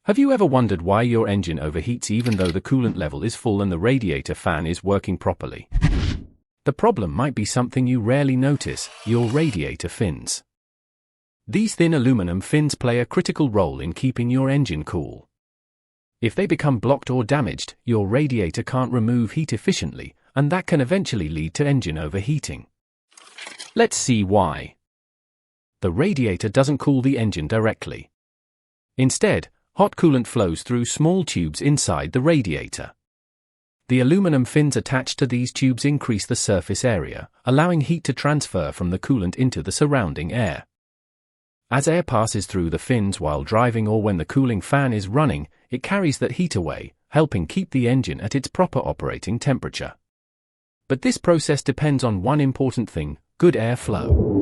Have you ever wondered why your engine overheats even though the coolant level is full and the radiator fan is working properly? The problem might be something you rarely notice: your radiator fins. These thin aluminum fins play a critical role in keeping your engine cool. If they become blocked or damaged, your radiator can't remove heat efficiently, and that can eventually lead to engine overheating. Let's see why. The radiator doesn't cool the engine directly. Instead, hot coolant flows through small tubes inside the radiator. The aluminum fins attached to these tubes increase the surface area, allowing heat to transfer from the coolant into the surrounding air. As air passes through the fins while driving or when the cooling fan is running, it carries that heat away, helping keep the engine at its proper operating temperature. But this process depends on one important thing: good airflow.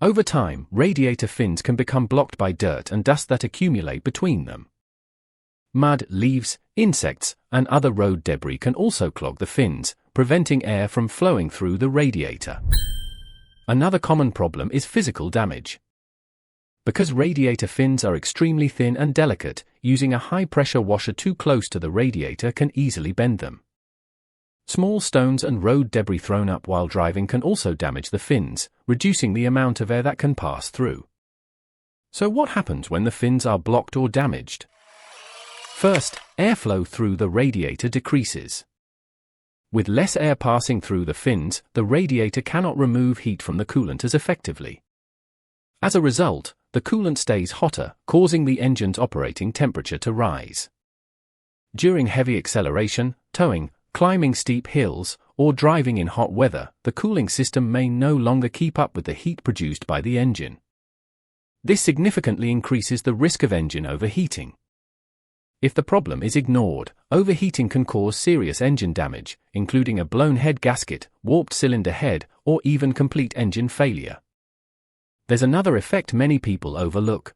Over time, radiator fins can become blocked by dirt and dust that accumulate between them. Mud, leaves, insects, and other road debris can also clog the fins, preventing air from flowing through the radiator. Another common problem is physical damage. Because radiator fins are extremely thin and delicate, using a high-pressure washer too close to the radiator can easily bend them. Small stones and road debris thrown up while driving can also damage the fins, reducing the amount of air that can pass through. So what happens when the fins are blocked or damaged? First, airflow through the radiator decreases. With less air passing through the fins, the radiator cannot remove heat from the coolant as effectively. As a result, the coolant stays hotter, causing the engine's operating temperature to rise. During heavy acceleration, towing, climbing steep hills, or driving in hot weather, the cooling system may no longer keep up with the heat produced by the engine. This significantly increases the risk of engine overheating. If the problem is ignored, overheating can cause serious engine damage, including a blown head gasket, warped cylinder head, or even complete engine failure. There's another effect many people overlook.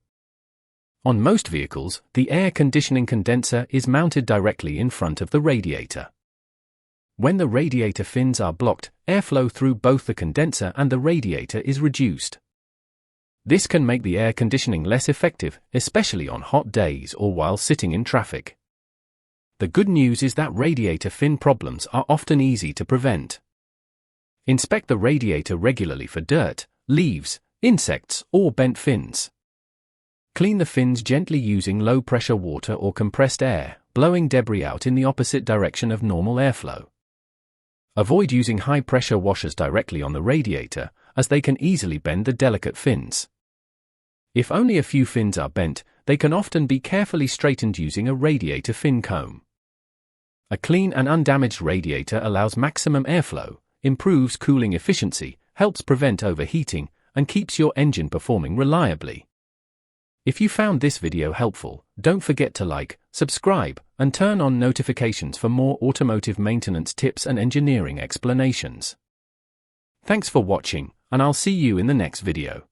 On most vehicles, the air conditioning condenser is mounted directly in front of the radiator. When the radiator fins are blocked, airflow through both the condenser and the radiator is reduced. This can make the air conditioning less effective, especially on hot days or while sitting in traffic. The good news is that radiator fin problems are often easy to prevent. Inspect the radiator regularly for dirt, leaves, insects, or bent fins. Clean the fins gently using low-pressure water or compressed air, blowing debris out in the opposite direction of normal airflow. Avoid using high-pressure washers directly on the radiator, as they can easily bend the delicate fins. If only a few fins are bent, they can often be carefully straightened using a radiator fin comb. A clean and undamaged radiator allows maximum airflow, improves cooling efficiency, helps prevent overheating, and keeps your engine performing reliably. If you found this video helpful, don't forget to like, subscribe, and turn on notifications for more automotive maintenance tips and engineering explanations. Thanks for watching, and I'll see you in the next video.